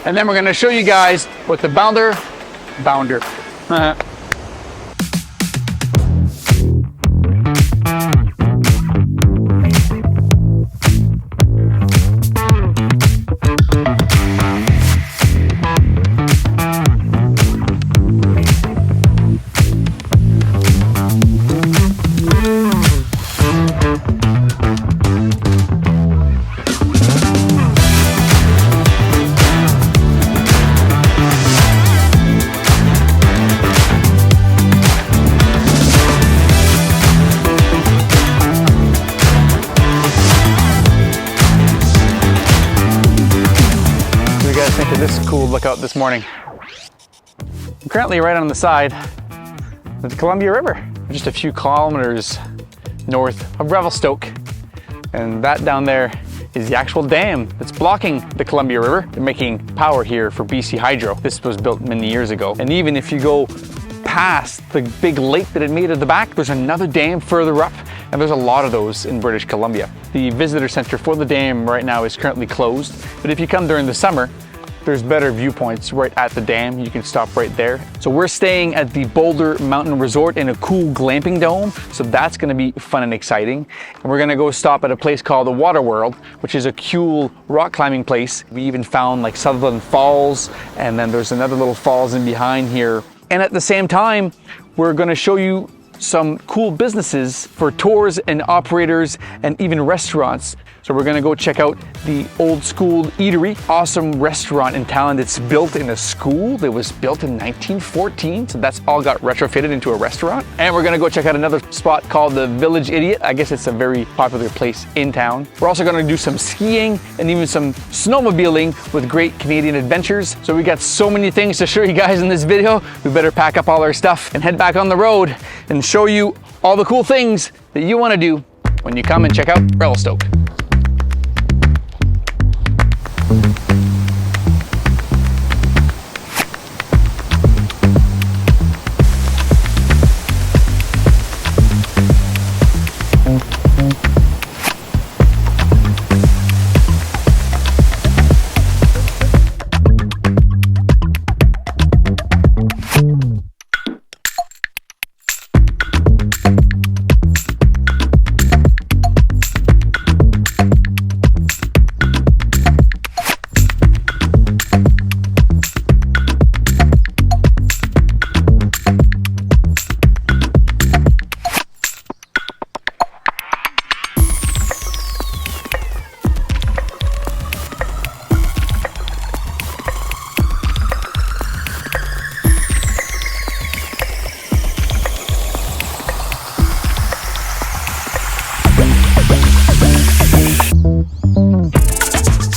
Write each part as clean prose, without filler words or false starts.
and then we're going to show you guys what the Boulder. Think of this cool lookout this morning. I'm currently right on the side of the Columbia River, just a few kilometers north of Revelstoke. And that down there is the actual dam that's blocking the Columbia River. They're making power here for BC Hydro. This was built many years ago. And even if you go past the big lake that it made at the back, there's another dam further up, and there's a lot of those in British Columbia. The visitor center for the dam right now is currently closed, but if you come during the summer, there's better viewpoints right at the dam. You can stop right there. So we're staying at the Boulder Mountain Resort in a cool glamping dome. So that's gonna be fun and exciting. And we're gonna go stop at a place called the Waterworld, which is a cool rock climbing place. We even found like Sutherland Falls, and then there's another little falls in behind here. And at the same time, we're gonna show you some cool businesses for tours and operators and even restaurants. So we're gonna go check out the old school Eatery, awesome restaurant in town that's built in a school that was built in 1914. So that's all got retrofitted into a restaurant. And we're gonna go check out another spot called the Village Idiot. I guess it's a very popular place in town. We're also gonna do some skiing and even some snowmobiling with great Canadian adventures. So we got so many things to show you guys in this video. We better pack up all our stuff and head back on the road and show you all the cool things that you wanna do when you come and check out Revelstoke.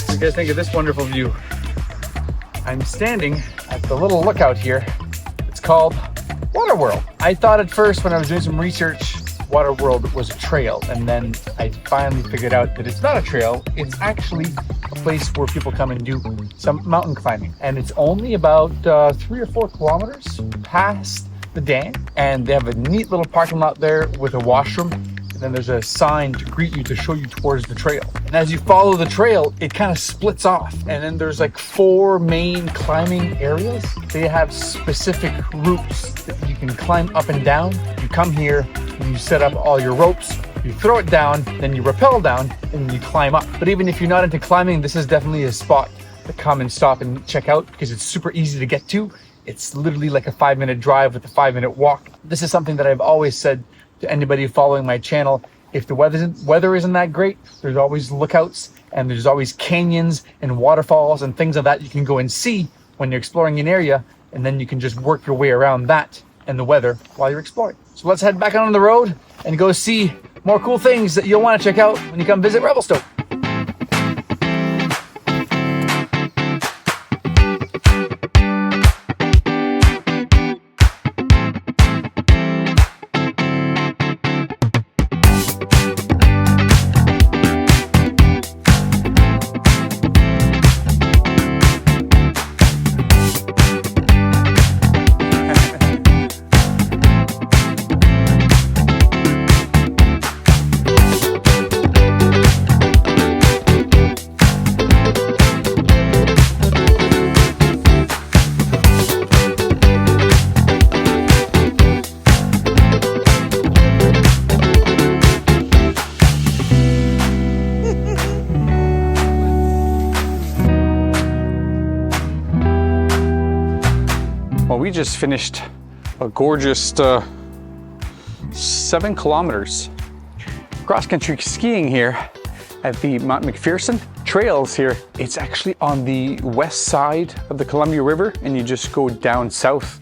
What do you guys think of this wonderful view? I'm standing at the little lookout here. It's called Waterworld. I thought at first when I was doing some research, Waterworld was a trail, and then I finally figured out that it's not a trail. It's actually a place where people come and do some mountain climbing. And it's only about 3 or 4 kilometers past the dam. And they have a neat little parking lot there with a washroom. And then there's a sign to greet you to show you towards the trail. And as you follow the trail, it kind of splits off. And then there's like 4 main climbing areas. They have specific routes that you can climb up and down. You come here and you set up all your ropes, you throw it down, then you rappel down and you climb up. But even if you're not into climbing, this is definitely a spot to come and stop and check out because it's super easy to get to. It's literally like a 5-minute drive with a 5-minute walk. This is something that I've always said to anybody following my channel. If the weather isn't that great, there's always lookouts and there's always canyons and waterfalls and things like that you can go and see when you're exploring an area, and then you can just work your way around that and the weather while you're exploring. So let's head back on the road and go see more cool things that you'll want to check out when you come visit Revelstoke. Well, we just finished a gorgeous 7 kilometers cross-country skiing here at the Mount McPherson trails here. It's actually on the west side of the Columbia River, and you just go down south,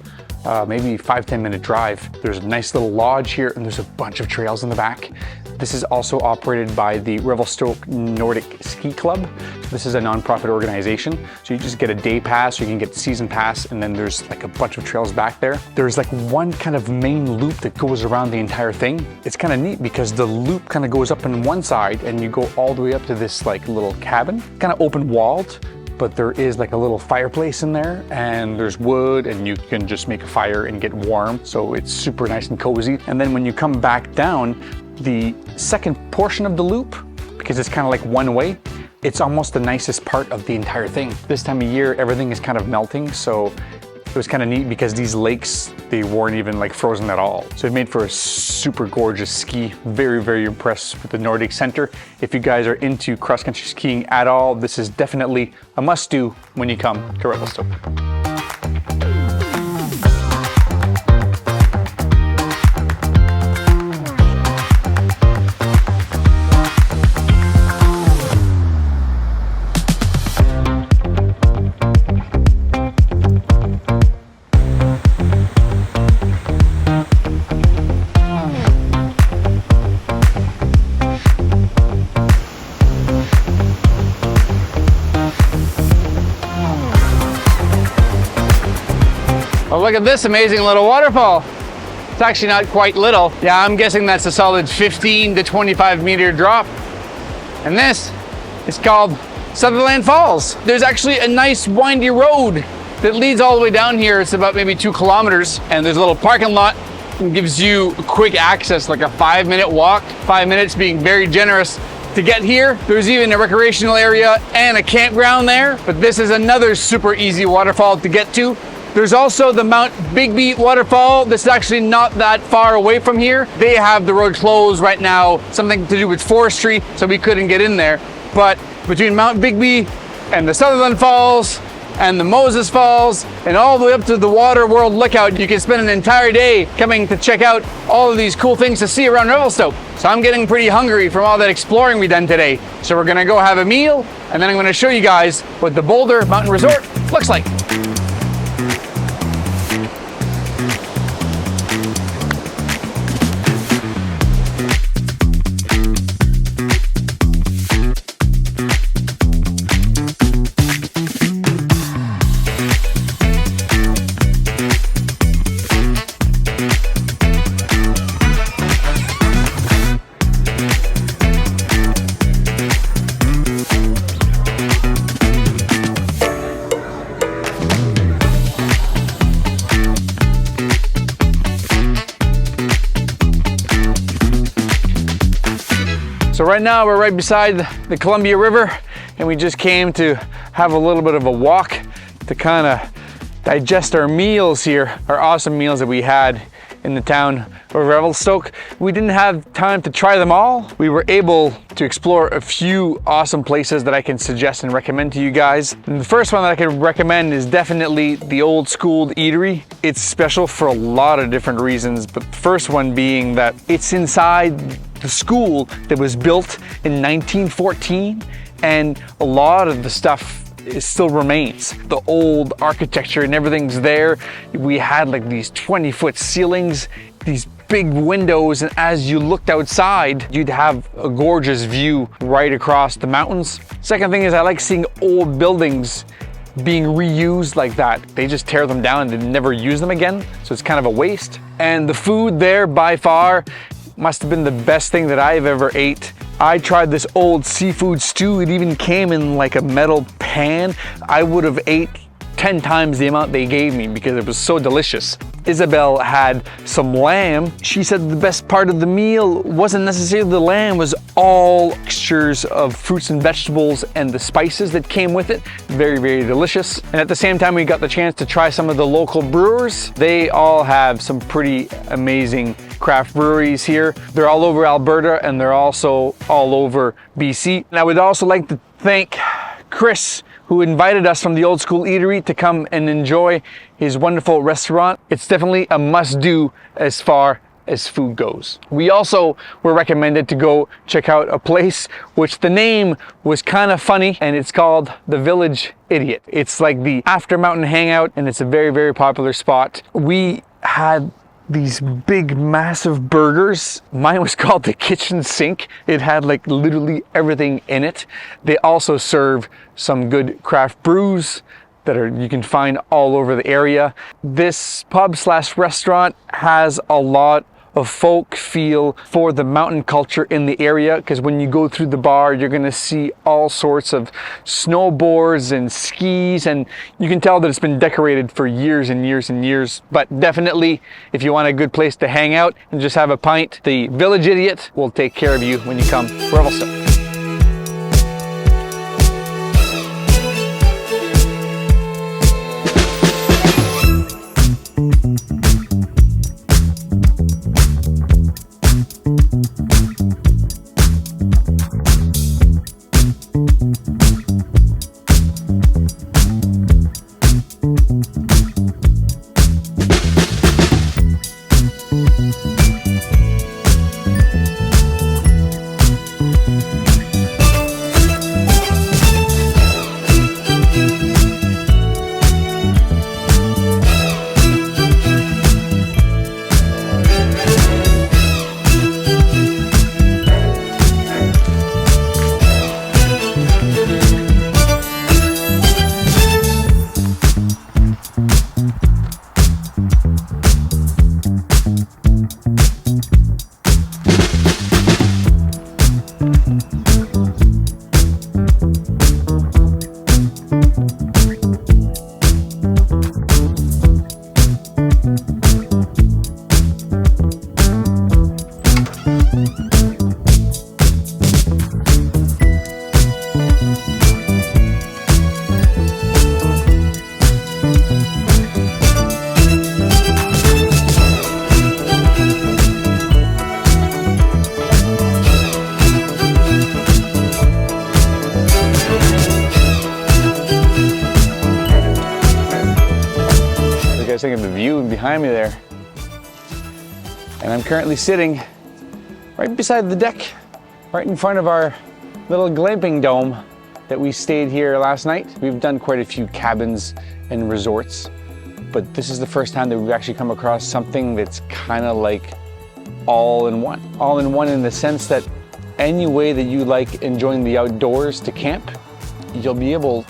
maybe 5-10 minute drive. There's a nice little lodge here, and there's a bunch of trails in the back. This is also operated by the Revelstoke Nordic Ski Club. This is a non-profit organization. So you just get a day pass, or you can get the season pass, and then there's like a bunch of trails back there. There's like one kind of main loop that goes around the entire thing. It's kind of neat because the loop kind of goes up on one side and you go all the way up to this like little cabin, kind of open walled, but there is like a little fireplace in there, and there's wood, and you can just make a fire and get warm. So it's super nice and cozy. And then when you come back down, the second portion of the loop, because it's kind of like one way, it's almost the nicest part of the entire thing. This time of year, everything is kind of melting, so it was kind of neat because these lakes, they weren't even like frozen at all. So it made for a super gorgeous ski. Very, very impressed with the Nordic Center. If you guys are into cross-country skiing at all, this is definitely a must-do when you come to Revelstoke. Oh, look at this amazing little waterfall. It's actually not quite little. Yeah, I'm guessing that's a solid 15 to 25 meter drop. And this is called Sutherland Falls. There's actually a nice windy road that leads all the way down here. It's about maybe 2 kilometers. And there's a little parking lot that gives you quick access, like a 5-minute walk. 5 minutes being very generous to get here. There's even a recreational area and a campground there. But this is another super easy waterfall to get to. There's also the Mount Bigby waterfall. This is actually not that far away from here. They have the road closed right now, something to do with forestry, so we couldn't get in there. But between Mount Bigby and the Sutherland Falls and the Moses Falls and all the way up to the Waterworld lookout, you can spend an entire day coming to check out all of these cool things to see around Revelstoke. So I'm getting pretty hungry from all that exploring we've done today. So we're gonna go have a meal, and then I'm gonna show you guys what the Boulder Mountain Resort looks like. So right now we're right beside the Columbia River, and we just came to have a little bit of a walk to kind of digest our meals here, our awesome meals that we had in the town of Revelstoke. We didn't have time to try them all. We were able to explore a few awesome places that I can suggest and recommend to you guys. And the first one that I can recommend is definitely the old school Eatery. It's special for a lot of different reasons, but the first one being that it's inside the school that was built in 1914, and a lot of the stuff still remains. The old architecture and everything's there. We had like these 20-foot ceilings, these big windows, and as you looked outside, you'd have a gorgeous view right across the mountains. Second thing is I like seeing old buildings being reused like that. They just tear them down and never use them again, so it's kind of a waste. And the food there by far must have been the best thing that I've ever ate. I tried this old seafood stew. It even came in like a metal pan. I would have ate 10 times the amount they gave me because it was so delicious. Isabel had some lamb. She said the best part of the meal wasn't necessarily the lamb, was all mixtures of fruits and vegetables and the spices that came with it. Very, very delicious. And at the same time, we got the chance to try some of the local brewers. They all have some pretty amazing craft breweries here. They're all over Alberta, and they're also all over BC. And I would also like to thank Chris who invited us from the old school eatery to come and enjoy his wonderful restaurant. It's definitely a must-do as far as food goes. We also were recommended to go check out a place which the name was kind of funny, and it's called the Village Idiot. It's like the after mountain hangout, and it's a very, very popular spot. We had these big massive burgers. Mine was called the kitchen sink. It had like literally everything in it. They also serve some good craft brews that you can find all over the area. This pub/restaurant has a lot of folk feel for the mountain culture in the area, because when you go through the bar, you're gonna see all sorts of snowboards and skis, and you can tell that it's been decorated for years and years and years. But definitely, if you want a good place to hang out and just have a pint, the Village Idiot will take care of you when you come to Revelstoke. Think of the view behind me there. And I'm currently sitting right beside the deck, right in front of our little glamping dome that we stayed here last night. We've done quite a few cabins and resorts, but this is the first time that we've actually come across something that's kind of like all in one. All in one in the sense that any way that you like enjoying the outdoors to camp, you'll be able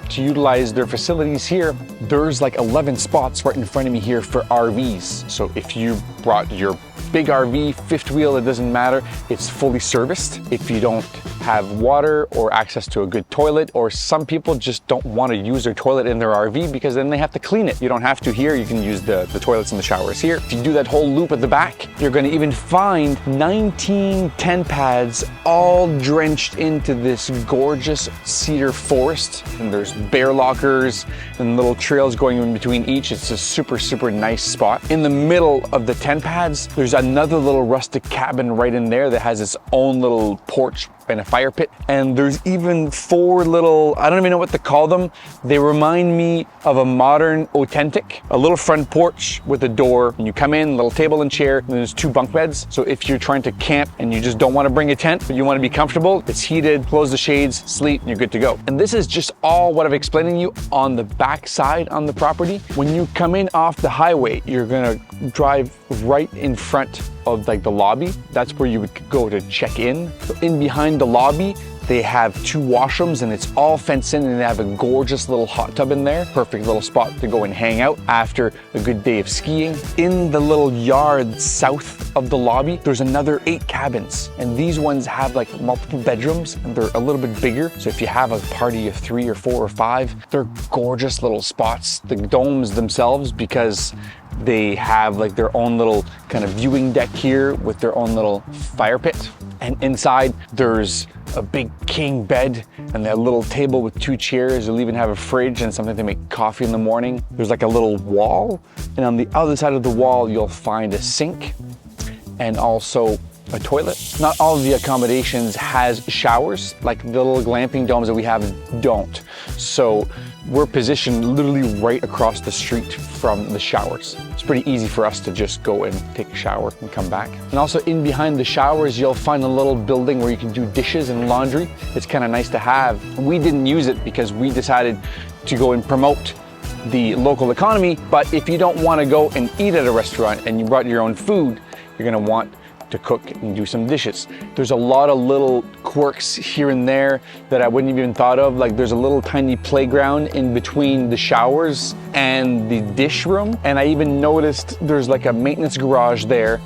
to utilize their facilities here. There's like 11 spots right in front of me here for RVs. So if you brought your big RV, fifth wheel, it doesn't matter, it's fully serviced. If you don't have water or access to a good toilet, or some people just don't want to use their toilet in their RV because then they have to clean it. You don't have to here, you can use the toilets and the showers here. If you do that whole loop at the back, you're going to even find 19 tent pads all drenched into this gorgeous cedar forest. And there's bear lockers and little trails going in between each. It's a super, super nice spot. In the middle of the tent pads, there's another little rustic cabin right in there that has its own little porch and a fire pit. And there's even 4 little, I don't even know what to call them. They remind me of a modern authentic, a little front porch with a door. And you come in, little table and chair, and there's 2 bunk beds. So if you're trying to camp and you just don't want to bring a tent, but you want to be comfortable, it's heated, close the shades, sleep, and you're good to go. And this is just all what I've explained to you on the back side on the property. When you come in off the highway, you're gonna drive right in front of like the lobby. That's where you would go to check in. So in behind the lobby, they have 2 washrooms and it's all fenced in, and they have a gorgeous little hot tub in there. Perfect little spot to go and hang out after a good day of skiing. In the little yard south of the lobby, there's another 8 cabins, and these ones have like multiple bedrooms and they're a little bit bigger. So if you have a party of 3 or 4 or 5, they're gorgeous little spots. The domes themselves, because they have like their own little kind of viewing deck here with their own little fire pit. And inside there's a big king bed and that little table with 2 chairs. You'll even have a fridge and something to make coffee in the morning. There's like a little wall, and on the other side of the wall you'll find a sink and also a toilet. Not all of the accommodations has showers, like the little glamping domes that we have don't. So we're positioned literally right across the street from the showers. It's pretty easy for us to just go and take a shower and come back. And also in behind the showers, you'll find a little building where you can do dishes and laundry. It's kind of nice to have. We didn't use it because we decided to go and promote the local economy, but if you don't want to go and eat at a restaurant and you brought your own food, you're going to want to cook and do some dishes. There's a lot of little quirks here and there that I wouldn't even thought of. Like there's a little tiny playground in between the showers and the dish room. And I even noticed there's like a maintenance garage there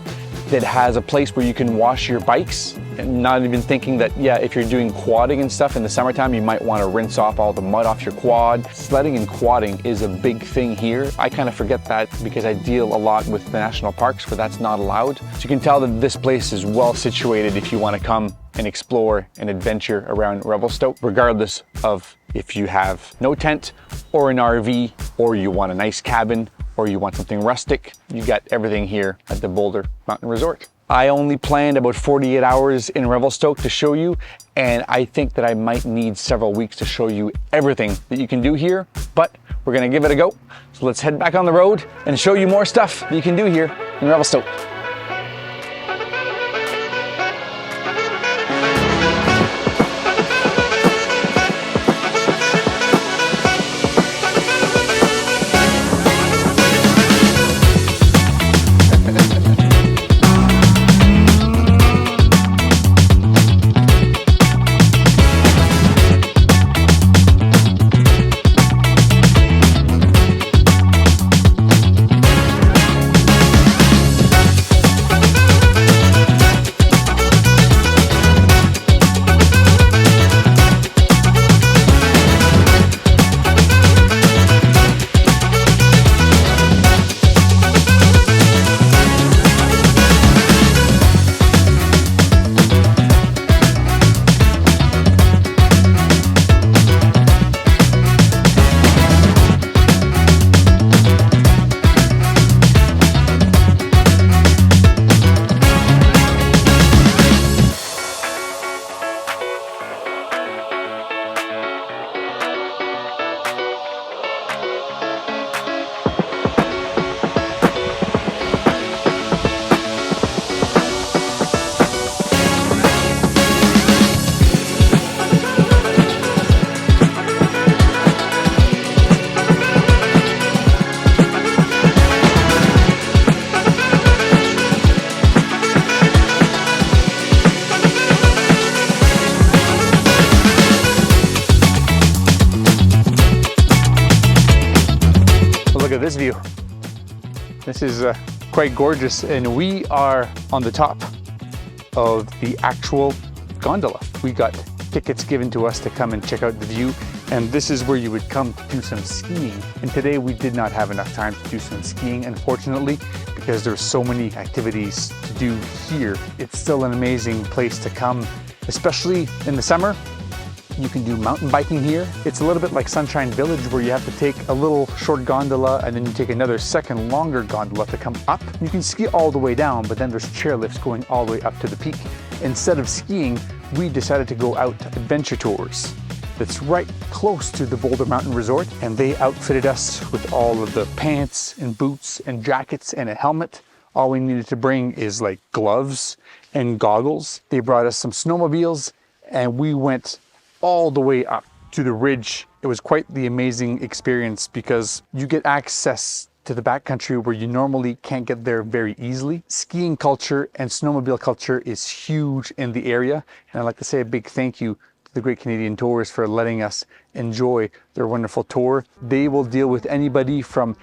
that has a place where you can wash your bikes, and not even thinking that, yeah, if you're doing quadding and stuff in the summertime, you might want to rinse off all the mud off your quad. Sledding and quadding is a big thing here. I kind of forget that because I deal a lot with the national parks where that's not allowed. So you can tell that this place is well situated if you want to come and explore and adventure around Revelstoke, regardless of if you have no tent or an RV, or you want a nice cabin, or you want something rustic. You got everything here at the Boulder Mountain Resort. I only planned about 48 hours in Revelstoke to show you, and I think that I might need several weeks to show you everything that you can do here, but we're gonna give it a go. So let's head back on the road and show you more stuff that you can do here in Revelstoke. Look at this view. This is quite gorgeous, and we are on the top of the actual gondola. We got tickets given to us to come and check out the view, and this is where you would come to do some skiing. And today we did not have enough time to do some skiing, unfortunately, because there's so many activities to do here. It's still an amazing place to come, especially in the summer. You can do mountain biking here. It's a little bit like Sunshine Village, where you have to take a little short gondola and then you take another second longer gondola to come up. You can ski all the way down, but then there's chairlifts going all the way up to the peak. Instead of skiing, we decided to go out to adventure tours. That's right close to the Boulder Mountain Resort, and they outfitted us with all of the pants and boots and jackets and a helmet. All we needed to bring is like gloves and goggles. They brought us some snowmobiles, and we went all the way up to the ridge. It was quite the amazing experience because you get access to the backcountry where you normally can't get there very easily. Skiing culture and snowmobile culture is huge in the area, and I'd like to say a big thank you to the Great Canadian Tours for letting us enjoy their wonderful tour. They will deal with anybody from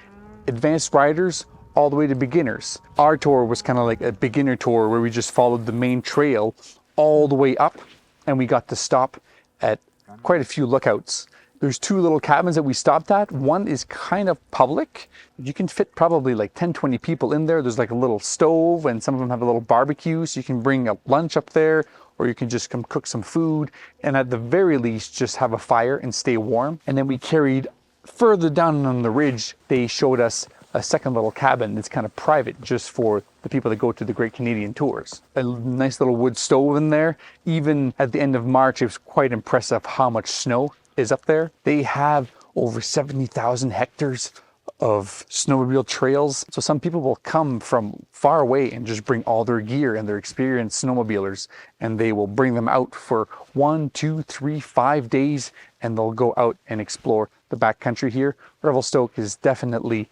advanced riders all the way to beginners. Our tour was kind of like a beginner tour where we just followed the main trail all the way up, and we got to stop at quite a few lookouts. There's two little cabins that we stopped at. One is kind of public. You can fit probably like 10, 20 people in there. There's like a little stove, and some of them have a little barbecue, so you can bring a lunch up there, or you can just come cook some food, and at the very least just have a fire and stay warm. And then we carried further down on the ridge. They showed us a second little cabin that's kind of private, just for the the people that go to the Great Canadian Tours. A nice little wood stove in there. Even at the end of March, it was quite impressive how much snow is up there. They have over 70,000 hectares of snowmobile trails. So some people will come from far away and just bring all their gear and their experienced snowmobilers, and they will bring them out for 1, 2, 3, 5 days, and they'll go out and explore the backcountry here. Revelstoke is definitely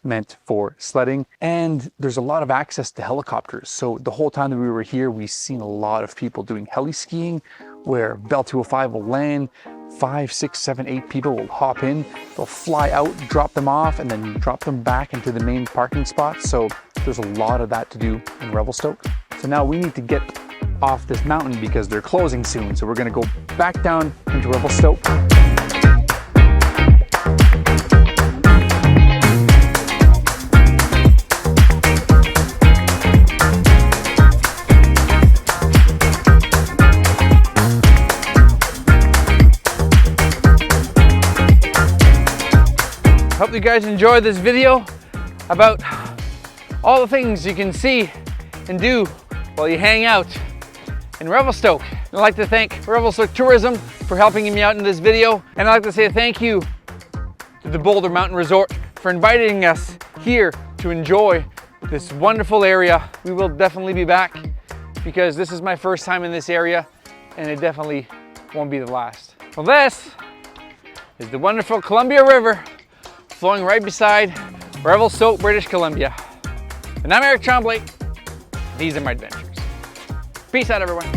meant for sledding, and there's a lot of access to helicopters. So the whole time that we were here, we've seen a lot of people doing heli skiing, where Bell 205 will land, 5, 6, 7, 8 people will hop in, they'll fly out, drop them off, and then drop them back into the main parking spot. So there's a lot of that to do in Revelstoke. So now we need to get off this mountain because they're closing soon. So we're gonna go back down into Revelstoke. Hope you guys enjoyed this video about all the things you can see and do while you hang out in Revelstoke. I'd like to thank Revelstoke Tourism for helping me out in this video, and I'd like to say thank you to the Boulder Mountain Resort for inviting us here to enjoy this wonderful area. We will definitely be back because this is my first time in this area, and it definitely won't be the last. Well, this is the wonderful Columbia River flowing right beside Revelstoke, British Columbia. And I'm Eric Tremblay. These are my adventures. Peace out, everyone.